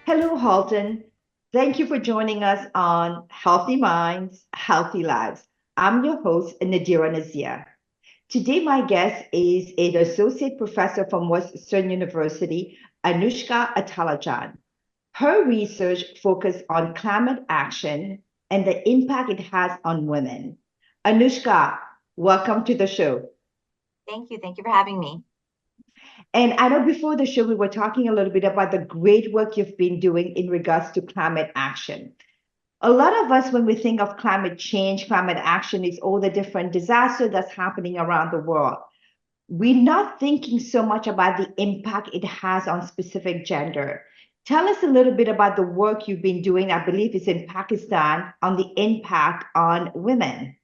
Hello, Halton. Thank you for joining us on Healthy Minds, Healthy Lives. I'm your host, Nadirah Nazeer. Today, my guest is an associate professor from Western University, Anushka Ataullahjan. Her research focuses on climate action and the impact it has on women. Anushka, welcome to the show. Thank you. Thank you for having me. And I know before the show, we were talking a little bit about the great work you've been doing in regards to climate action. A lot of us, when we think of climate change, climate action, is all the different disaster that's happening around the world. We're not thinking so much about the impact it has on specific gender. Tell us a little bit about the work you've been doing, I believe it's in Pakistan, on the impact on women.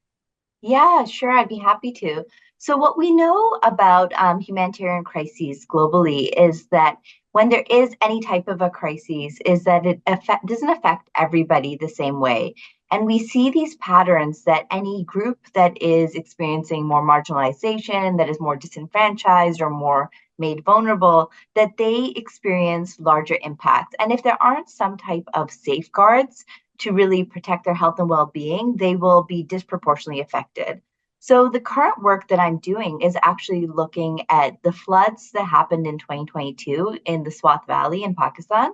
Yeah, sure. I'd be happy to. So, what we know about humanitarian crises globally is that when there is any type of a crisis, is that doesn't affect everybody the same way. And we see these patterns that any group that is experiencing more marginalization, that is more disenfranchised or more made vulnerable, that they experience larger impacts. And if there aren't some type of safeguards to really protect their health and well-being, they will be disproportionately affected. So the current work that I'm doing is actually looking at the floods that happened in 2022 in the Swat Valley in Pakistan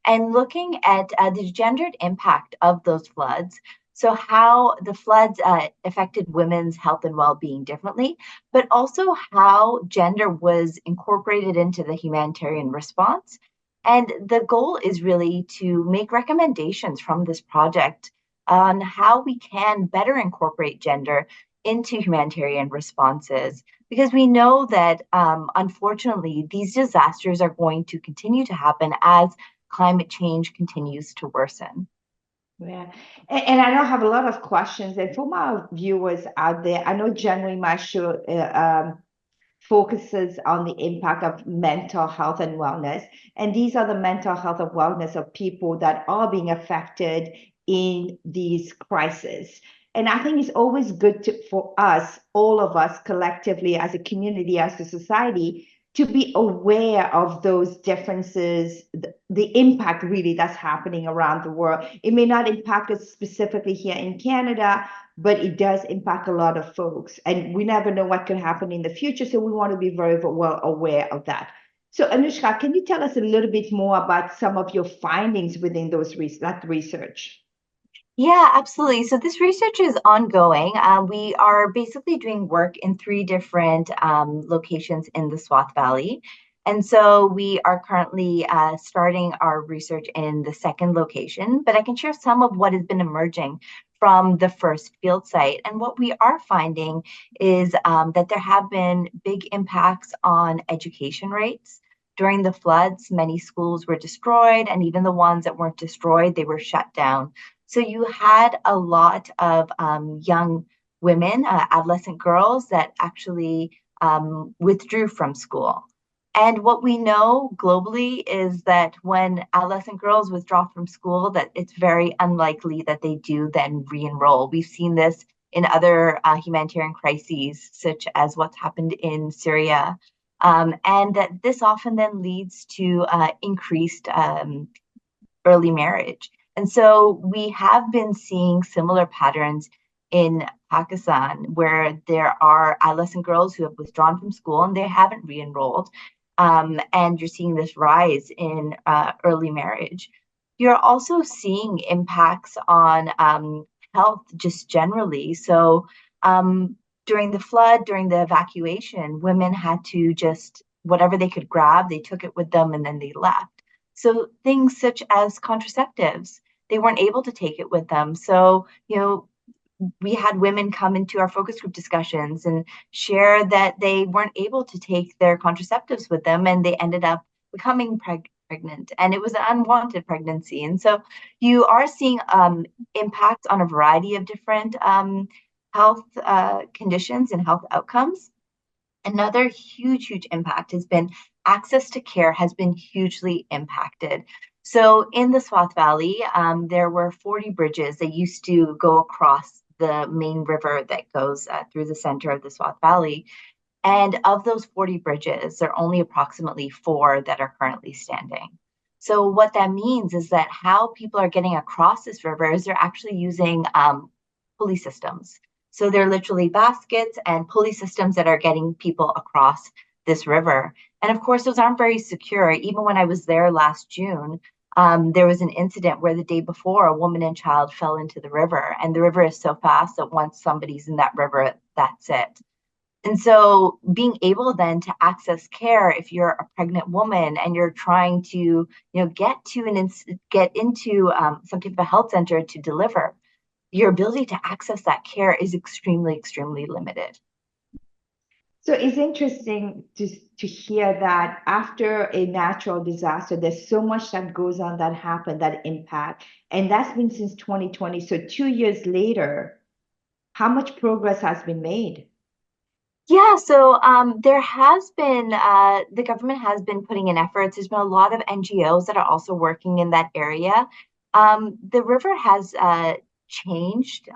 and looking at the gendered impact of those floods. So, how the floods affected women's health and well being differently, but also how gender was incorporated into the humanitarian response. And the goal is really to make recommendations from this project on how we can better incorporate gender into humanitarian responses. Because we know that unfortunately, these disasters are going to continue to happen as climate change continues to worsen. Yeah. And I know I have a lot of questions. And for my viewers out there, I know generally my show focuses on the impact of mental health and wellness. And these are the mental health and wellness of people that are being affected in these crises. And I think it's always good for us, all of us collectively as a community, as a society, to be aware of those differences, the impact really that's happening around the world. It may not impact us specifically here in Canada, but it does impact a lot of folks. And we never know what could happen in the future. So we want to be very well aware of that. So, Anushka, can you tell us a little bit more about some of your findings within that research? Yeah, absolutely. So this research is ongoing. We are basically doing work in three different locations in the Swat Valley. And so we are currently starting our research in the second location, but I can share some of what has been emerging from the first field site. And what we are finding is that there have been big impacts on education rates. During the floods, many schools were destroyed, and even the ones that weren't destroyed, they were shut down. So you had a lot of young women, adolescent girls that actually withdrew from school. And what we know globally is that when adolescent girls withdraw from school, that it's very unlikely that they do then re-enroll. We've seen this in other humanitarian crises, such as what's happened in Syria, and that this often then leads to increased early marriage. And so we have been seeing similar patterns in Pakistan where there are adolescent girls who have withdrawn from school and they haven't re enrolled. And you're seeing this rise in early marriage. You're also seeing impacts on health just generally. So during the flood, during the evacuation, women had to just whatever they could grab, they took it with them and then they left. So things such as contraceptives, they weren't able to take it with them. So, we had women come into our focus group discussions and share that they weren't able to take their contraceptives with them and they ended up becoming pregnant, and it was an unwanted pregnancy. And so you are seeing impacts on a variety of different health conditions and health outcomes. Another huge impact has been access to care has been hugely impacted. So in the Swat Valley, there were 40 bridges that used to go across the main river that goes through the center of the Swat Valley. And of those 40 bridges, there are only approximately four that are currently standing. So what that means is that how people are getting across this river is they're actually using pulley systems. So they're literally baskets and pulley systems that are getting people across this river. And of course, those aren't very secure. Even when I was there last June, there was an incident where the day before a woman and child fell into the river. And the river is so fast that once somebody's in that river, that's it. And so being able then to access care if you're a pregnant woman and you're trying to, get into some type of a health center to deliver, your ability to access that care is extremely, extremely limited. So it's interesting to hear that after a natural disaster, there's so much that goes on that happened, that impact. And that's been since 2020. So 2 years later, how much progress has been made? Yeah, so there has been, the government has been putting in efforts. There's been a lot of NGOs that are also working in that area. The river has changed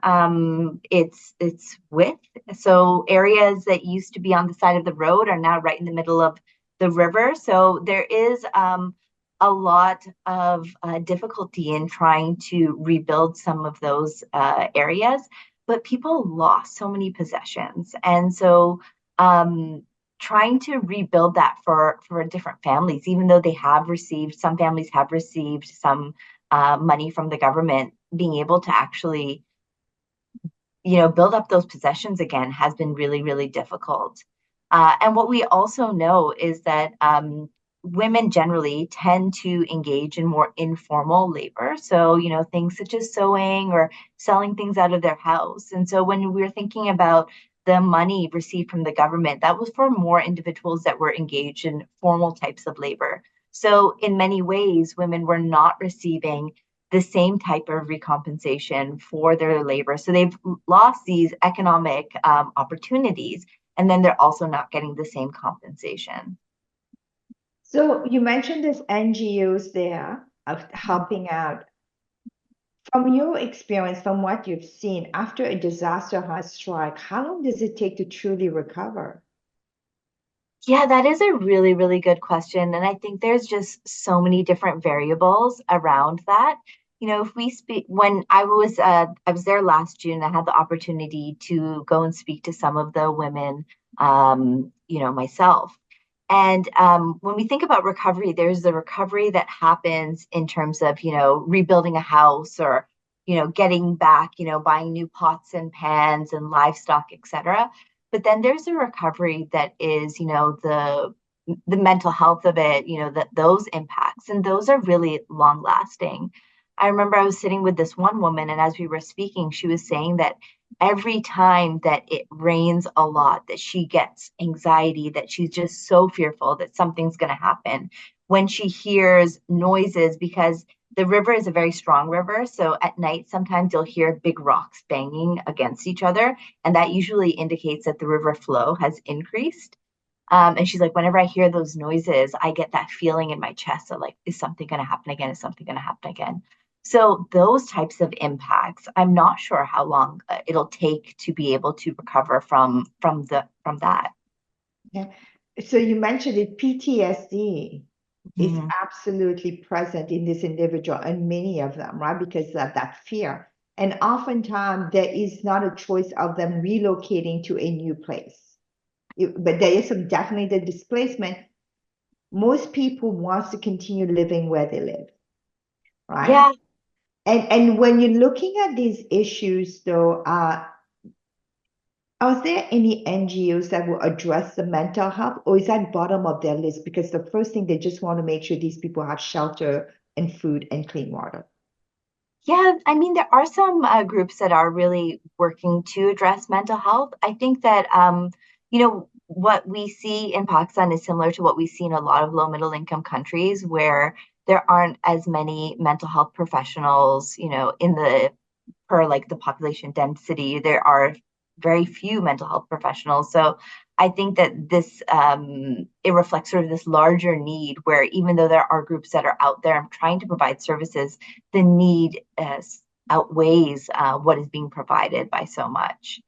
its width. So areas that used to be on the side of the road are now right in the middle of the river. So there is a lot of difficulty in trying to rebuild some of those areas, but people lost so many possessions. And so trying to rebuild that for different families, even though some families have received some money from the government, being able to actually, build up those possessions again has been really, really difficult. And what we also know is that women generally tend to engage in more informal labor. So, things such as sewing or selling things out of their house. And so when we're thinking about the money received from the government, that was for more individuals that were engaged in formal types of labor. So in many ways, women were not receiving the same type of recompensation for their labor. So they've lost these economic opportunities, and then they're also not getting the same compensation. So you mentioned this NGOs there of helping out. From your experience, from what you've seen, after a disaster has struck, how long does it take to truly recover? Yeah, that is a really, really good question. And I think there's just so many different variables around that. If we speak, when I was there last June, I had the opportunity to go and speak to some of the women, myself. And when we think about recovery, there's the recovery that happens in terms of, rebuilding a house or, getting back, buying new pots and pans and livestock, et cetera. But then there's a recovery that is, the mental health of it, that those impacts, and those are really long lasting. I remember I was sitting with this one woman, and as we were speaking, she was saying that every time that it rains a lot, that she gets anxiety, that she's just so fearful that something's going to happen. When she hears noises, because the river is a very strong river, so at night sometimes you'll hear big rocks banging against each other, and that usually indicates that the river flow has increased. And she's like, whenever I hear those noises, I get that feeling in my chest of like, is something going to happen again? Is something going to happen again? So those types of impacts, I'm not sure how long it'll take to be able to recover from that. Yeah. So you mentioned it, PTSD is Mhm. absolutely present in this individual and many of them, right? Because of that fear. And oftentimes there is not a choice of them relocating to a new place. But there is some definitely the displacement. Most people wants to continue living where they live, right? Yeah, And when you're looking at these issues, though, are there any NGOs that will address the mental health, or is that bottom of their list? Because the first thing they just want to make sure these people have shelter and food and clean water. yeah. I mean, there are some groups that are really working to address mental health. I think that, what we see in Pakistan is similar to what we see in a lot of low middle income countries where there aren't as many mental health professionals, in the per like the population density, there are very few mental health professionals. So I think that this it reflects sort of this larger need where even though there are groups that are out there trying to provide services, the need outweighs what is being provided by so much.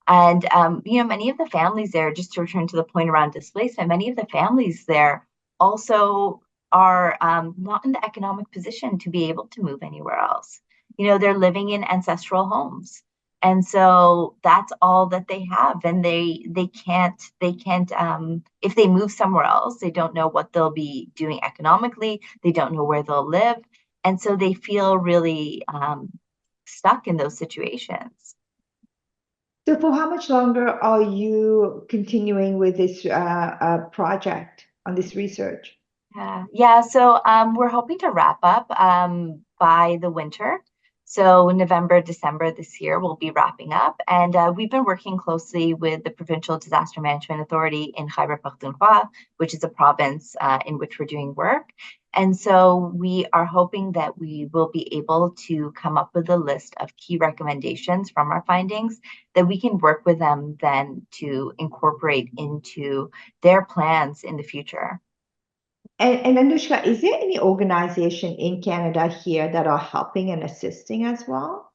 And many of the families there, just to return to the point around displacement, many of the families there also are not in the economic position to be able to move anywhere else. They're living in ancestral homes. And so that's all that they have. And they can't if they move somewhere else, they don't know what they'll be doing economically. They don't know where they'll live. And so they feel really stuck in those situations. So for how much longer are you continuing with this project on this research? Yeah. So we're hoping to wrap up by the winter. So November, December this year, we'll be wrapping up. And we've been working closely with the Provincial Disaster Management Authority in Khyber Pakhtunkhwa, which is a province in which we're doing work. And so we are hoping that we will be able to come up with a list of key recommendations from our findings that we can work with them then to incorporate into their plans in the future. And Anushka, is there any organization in Canada here that are helping and assisting as well?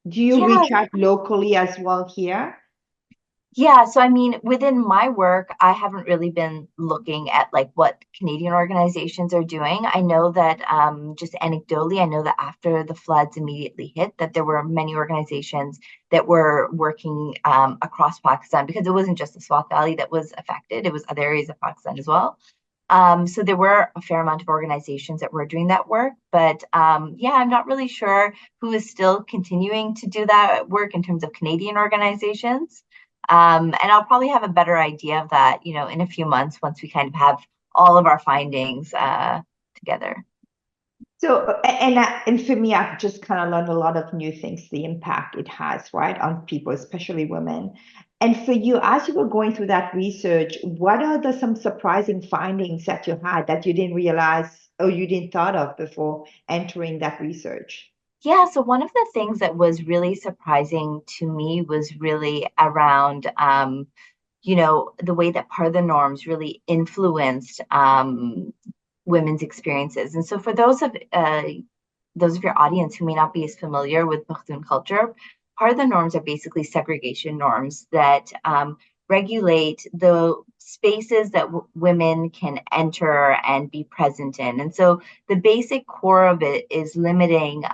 Do you Yeah, reach out locally as well here? Yeah, so I mean, within my work, I haven't really been looking at like what Canadian organizations are doing. I know that just anecdotally, I know that after the floods immediately hit, that there were many organizations that were working across Pakistan because it wasn't just the Swat Valley that was affected; it was other areas of Pakistan as well. So there were a fair amount of organizations that were doing that work, but yeah, I'm not really sure who is still continuing to do that work in terms of Canadian organizations. And I'll probably have a better idea of that, in a few months once we kind of have all of our findings together. So, and for me, I've just kind of learned a lot of new things, the impact it has, right, on people, especially women. And for you, as you were going through that research, what are some surprising findings that you had that you didn't realize or you didn't thought of before entering that research? Yeah, so one of the things that was really surprising to me was really around, the way that part of the norms really influenced women's experiences. And so for those of your audience who may not be as familiar with Pakhtun culture, part of the norms are basically segregation norms that regulate the spaces that women can enter and be present in. And so the basic core of it is limiting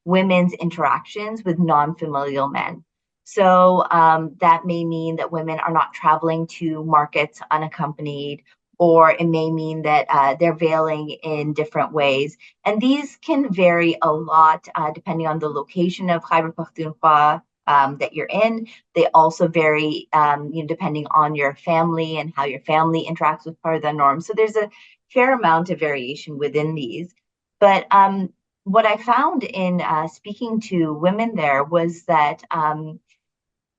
women's interactions with non-familial men. So that may mean that women are not traveling to markets unaccompanied, or it may mean that they're veiling in different ways. And these can vary a lot depending on the location of Khyber Pakhtunkhwa that you're in. They also vary, depending on your family and how your family interacts with part of the norm. So there's a fair amount of variation within these. But what I found in speaking to women there was that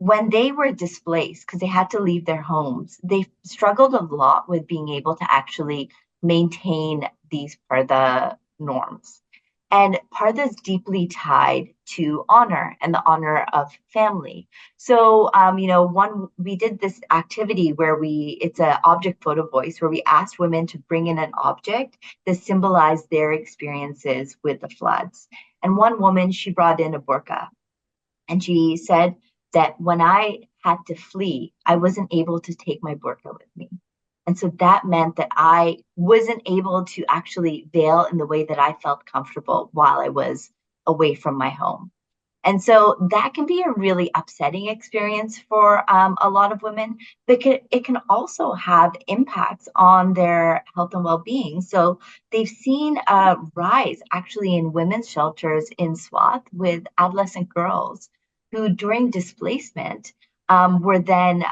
when they were displaced because they had to leave their homes, they struggled a lot with being able to actually maintain these part of the norms. And part of that's deeply tied to honor and the honor of family. So, we did this activity where it's an object photo voice where we asked women to bring in an object that symbolized their experiences with the floods. And one woman, she brought in a burqa, and she said that when I had to flee, I wasn't able to take my burqa with me. And so that meant that I wasn't able to actually veil in the way that I felt comfortable while I was away from my home. And so that can be a really upsetting experience for a lot of women, but it can also have impacts on their health and well-being. So they've seen a rise actually in women's shelters in Swat with adolescent girls who, during displacement, were then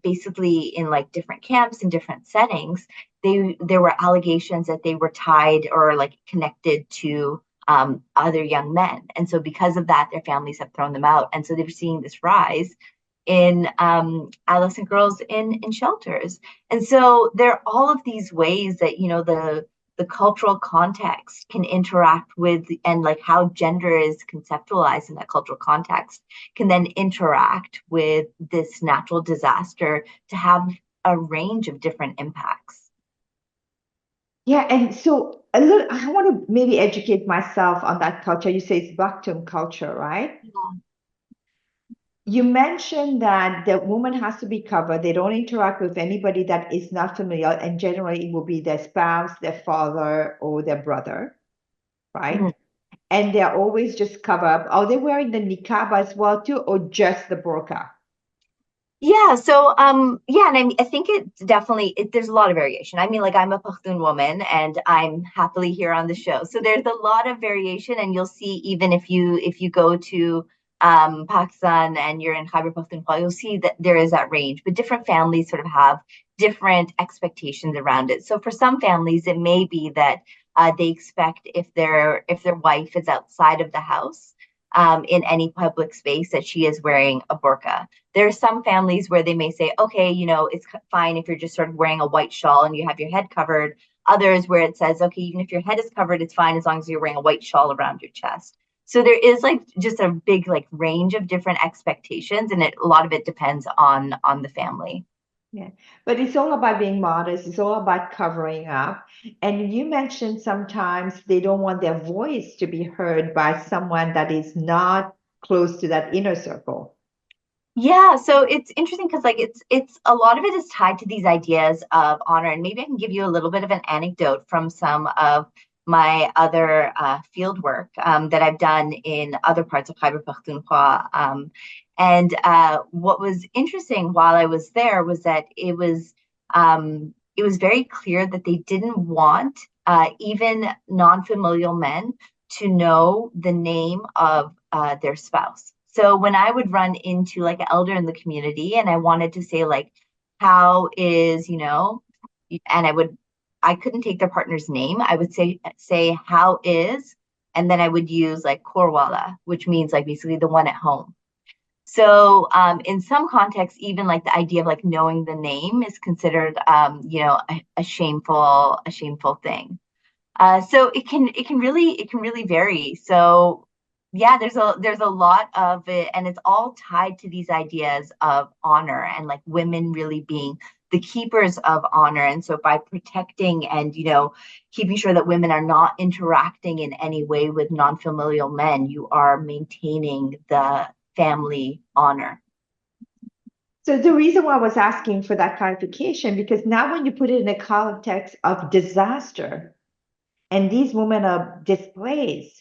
basically in like different camps and different settings. There were allegations that they were tied or like connected to other young men. And so because of that, their families have thrown them out. And so they're seeing this rise in adolescent girls in shelters. And so there are all of these ways that, the cultural context can interact with, and like how gender is conceptualized in that cultural context can then interact with this natural disaster to have a range of different impacts. Yeah, and so a little, I want to maybe educate myself on that culture. You say it's Bakhtun culture, right? You mentioned that the woman has to be covered. They don't interact with anybody that is not familiar, and generally it will be their spouse, their father, or their brother, right? Mhm. And they're always just covered up. Are they wearing the niqab as well too, or just the burqa? Yeah, so yeah, and I think it's definitely there's a lot of variation. I mean, like I'm a Pakhtun woman and I'm happily here on the show. So there's a lot of variation, and you'll see even if you go to Pakistan and you're in Khyber Pakhtunkhwa, you'll see that there is that range, but different families sort of have different expectations around it. So for some families, it may be that they expect if their wife is outside of the house in any public space that she is wearing a burqa. There are some families where they may say, okay, it's fine if you're just sort of wearing a white shawl and you have your head covered. Others where it says, okay, even if your head is covered, it's fine as long as you're wearing a white shawl around your chest. So there is like just a big like range of different expectations, and a lot of it depends on the family. Yeah, but it's all about being modest. It's all about covering up. And you mentioned sometimes they don't want their voice to be heard by someone that is not close to that inner circle. Yeah, so it's interesting because like it's a lot of it is tied to these ideas of honor, and maybe I can give you a little bit of an anecdote from some of my other field work that I've done in other parts of Khyber Pakhtunkhwa. And what was interesting while I was there was that it was very clear that they didn't want even non-familial men to know the name of their spouse. So when I would run into like an elder in the community and I wanted to say like, how is, and I couldn't take their partner's name. I would say how is, and then I would use like korwala, which means like basically the one at home. So in some contexts, even like the idea of like knowing the name is considered, a shameful thing. So it can really vary. So yeah, there's a lot of it, and it's all tied to these ideas of honor and like women really being the keepers of honor. And so by protecting and keeping sure that women are not interacting in any way with non-familial men, you are maintaining the family honor. So the reason why I was asking for that clarification, because now when you put it in a context of disaster and these women are displaced,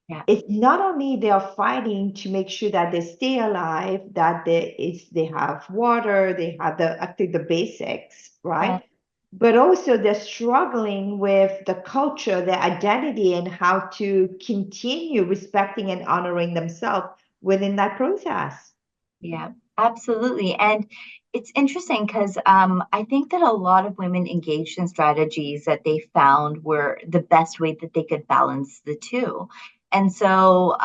Yeah. it's not only they are fighting to make sure that they stay alive, that they have water, they have I think the basics, Yeah. right? But also they're struggling with the culture, their identity, and how to continue respecting and honoring themselves within that process. Yeah, absolutely. And it's interesting because I think that a lot of women engaged in strategies that they found were the best way that they could balance the two. And so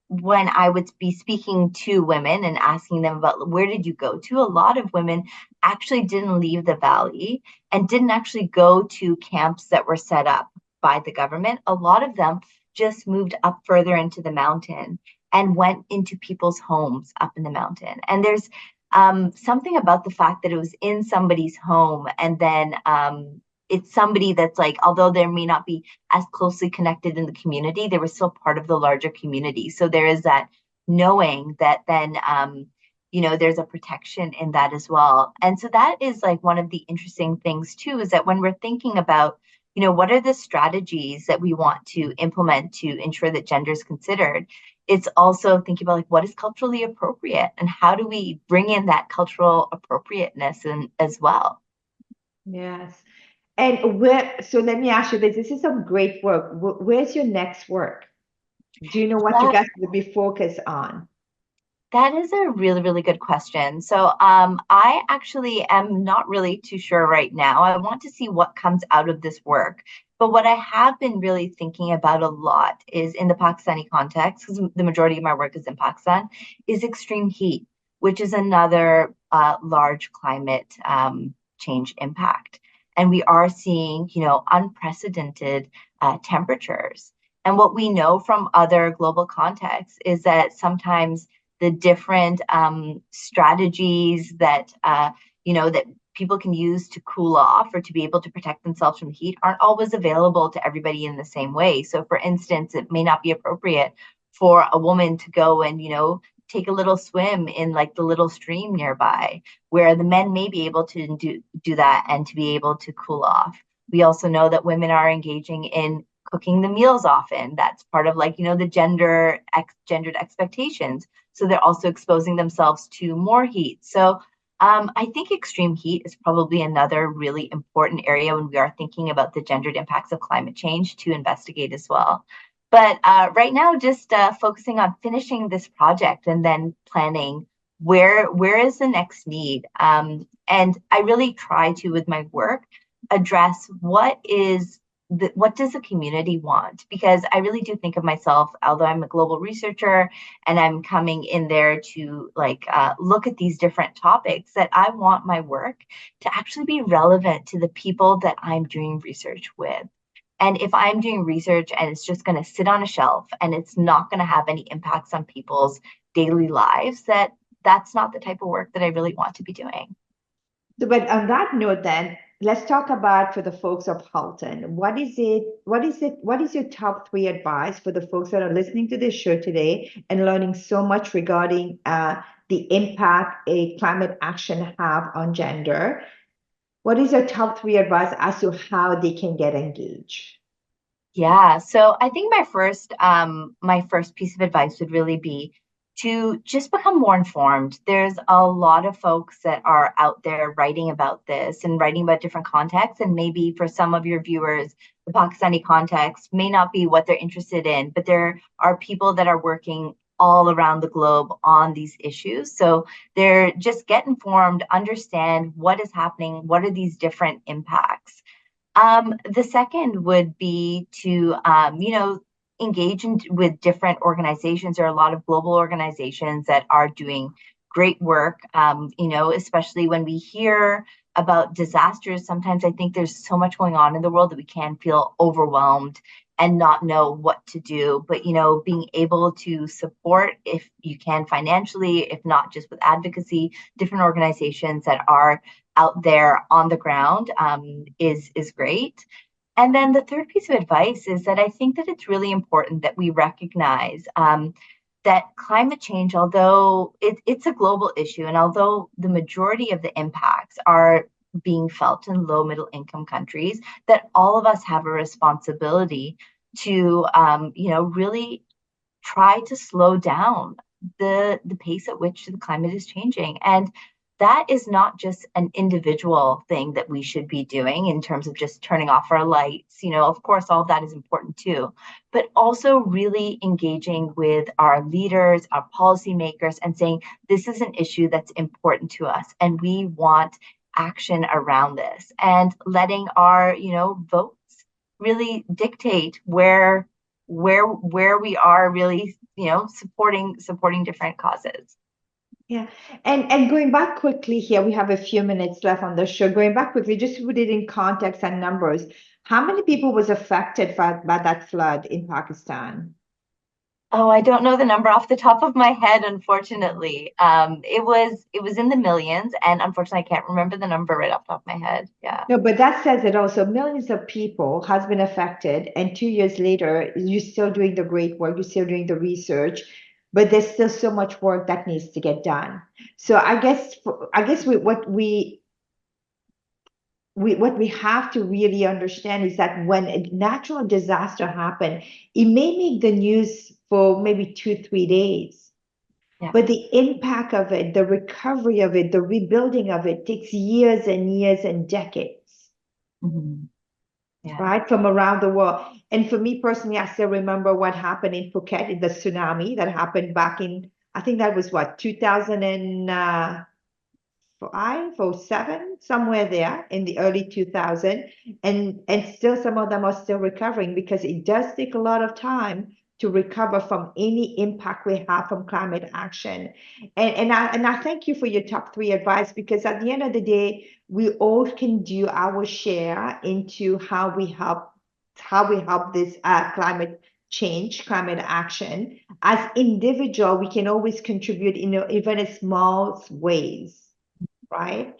when I would be speaking to women and asking them about where did you go to, a lot of women actually didn't leave the valley and didn't actually go to camps that were set up by the government. A lot of them just moved up further into the mountain and went into people's homes up in the mountain. And there's something about the fact that it was in somebody's home, and then it's somebody that's like, although there may not be as closely connected in the community, they were still part of the larger community. So there is that knowing that then, there's a protection in that as well. And so that is like one of the interesting things too, is that when we're thinking about, what are the strategies that we want to implement to ensure that gender is considered, it's also thinking about like what is culturally appropriate and how do we bring in that cultural appropriateness as well. Yes. And so let me ask you this. This is some great work. Where's your next work? Do you know what you That guys will be focused on? That is a really, really good question. So, I actually am not really too sure right now. I want to see what comes out of this work. But what I have been really thinking about a lot is in the Pakistani context, because the majority of my work is in Pakistan, is extreme heat, which is another large climate change impact. And we are seeing, unprecedented temperatures. And what we know from other global contexts is that sometimes the different strategies that people can use to cool off or to be able to protect themselves from heat aren't always available to everybody in the same way. So, for instance, it may not be appropriate for a woman to go and take a little swim in like the little stream nearby, where the men may be able to do that and to be able to cool off. We also know that women are engaging in cooking the meals often. That's part of like, the gendered expectations. So they're also exposing themselves to more heat. So I think extreme heat is probably another really important area when we are thinking about the gendered impacts of climate change to investigate as well. But right now, just focusing on finishing this project and then planning where is the next need. And I really try to, with my work, address what does the community want? Because I really do think of myself, although I'm a global researcher and I'm coming in there to look at these different topics, that I want my work to actually be relevant to the people that I'm doing research with. And if I'm doing research and it's just going to sit on a shelf and it's not going to have any impacts on people's daily lives, that's not the type of work that I really want to be doing. So, but on that note, then let's talk about for the folks of Halton. What is it? What is your top three advice for the folks that are listening to this show today and learning so much regarding the impact a climate action have on gender? What is your top three advice as to how they can get engaged? Yeah, so I think my first piece of advice would really be to just become more informed. There's a lot of folks that are out there writing about this and writing about different contexts, and maybe for some of your viewers, the Pakistani context may not be what they're interested in, but there are people that are working all around the globe on these issues. So they're just get informed, understand what is happening, what are these different impacts. The second would be to, engage with different organizations. There are a lot of global organizations that are doing great work, especially when we hear about disasters. Sometimes I think there's so much going on in the world that we can feel overwhelmed and not know what to do. But, being able to support, if you can financially, if not just with advocacy, different organizations that are out there on the ground is great. And then the third piece of advice is that I think that it's really important that we recognize that climate change, although it's a global issue, and although the majority of the impacts are being felt in low middle income countries, that all of us have a responsibility to, really try to slow down the pace at which the climate is changing. And that is not just an individual thing that we should be doing in terms of just turning off our lights. Of course, all of that is important too, but also really engaging with our leaders, our policymakers, and saying, this is an issue that's important to us, and we want action around this, and letting our, votes really dictate where we are really, supporting different causes. Yeah, and going back quickly here, we have a few minutes left on the show. Going back quickly, just to put it in context and numbers, how many people was affected by that flood in Pakistan? Oh, I don't know the number off the top of my head, unfortunately. It was in the millions, and unfortunately, I can't remember the number right off the top of my head. Yeah. No, but that says it also. Millions of people has been affected, and 2 years later, you're still doing the great work, you're still doing the research, but there's still so much work that needs to get done. So what we have to really understand is that when a natural disaster happens, it may make the news for maybe 2, 3 days, Yeah. but the impact of it, the recovery of it, the rebuilding of it takes years and years and decades. Mm-hmm. Yeah. Right, from around the world. And for me personally, I still remember what happened in Phuket in the tsunami that happened back in, I think that was what, 2005 or 7, somewhere there in the early 2000s. And still some of them are still recovering, because it does take a lot of time to recover from any impact we have from climate action. And I thank you for your top three advice, because at the end of the day, we all can do our share into how we help this climate change, climate action. As individual, we can always contribute in even a small ways, right?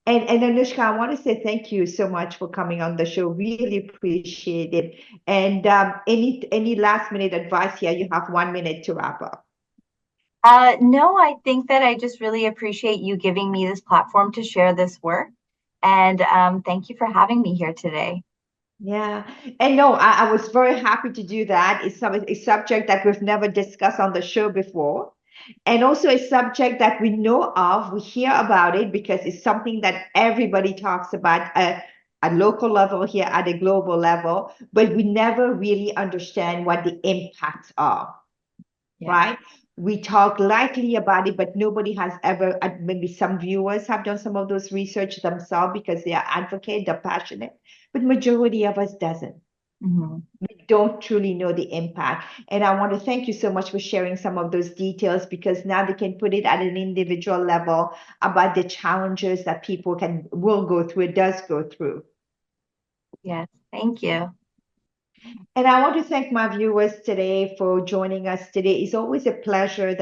And Anushka, I want to say thank you so much for coming on the show. Really appreciate it. And any last minute advice here? You have 1 minute to wrap up. No, I think that I just really appreciate you giving me this platform to share this work. And thank you for having me here today. Yeah. And no, I was very happy to do that. It's a subject that we've never discussed on the show before. And also a subject that we know of, we hear about it because it's something that everybody talks about at local level here, at a global level, but we never really understand what the impacts are, Yeah. right? We talk lightly about it, but nobody has ever, maybe some viewers have done some of those research themselves because they are advocate, they're passionate, but majority of us doesn't. Mhm. We don't truly know the impact. And I want to thank you so much for sharing some of those details because now they can put it at an individual level about the challenges that people will go through, it does go through. Yes, thank you. And I want to thank my viewers today for joining us today. It's always a pleasure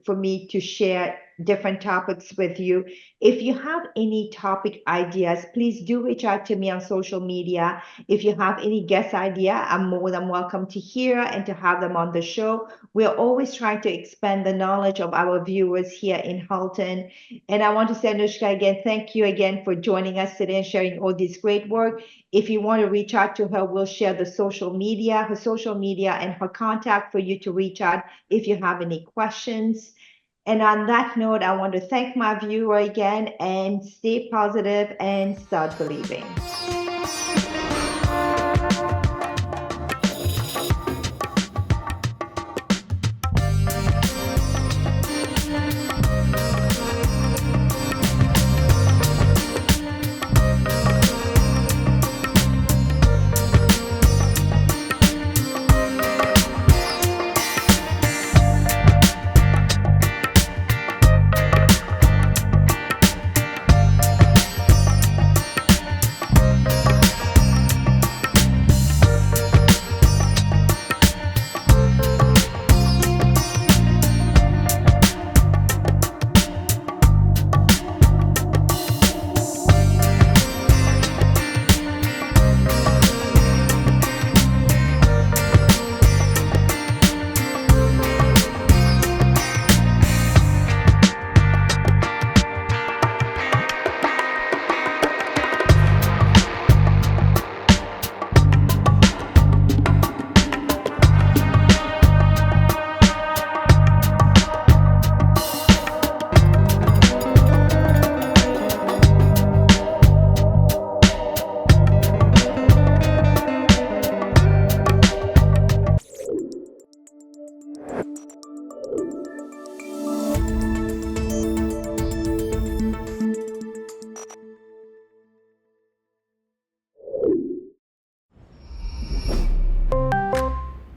for me to share different topics with you. If you have any topic ideas, please do reach out to me on social media. If you have any guest idea, I'm more than welcome to hear and to have them on the show. We're always trying to expand the knowledge of our viewers here in Halton. And I want to say, Anushka, again, thank you again for joining us today and sharing all this great work. If you want to reach out to her, we'll share her social media, and her contact for you to reach out if you have any questions. And on that note, I want to thank my viewer again and stay positive and start believing.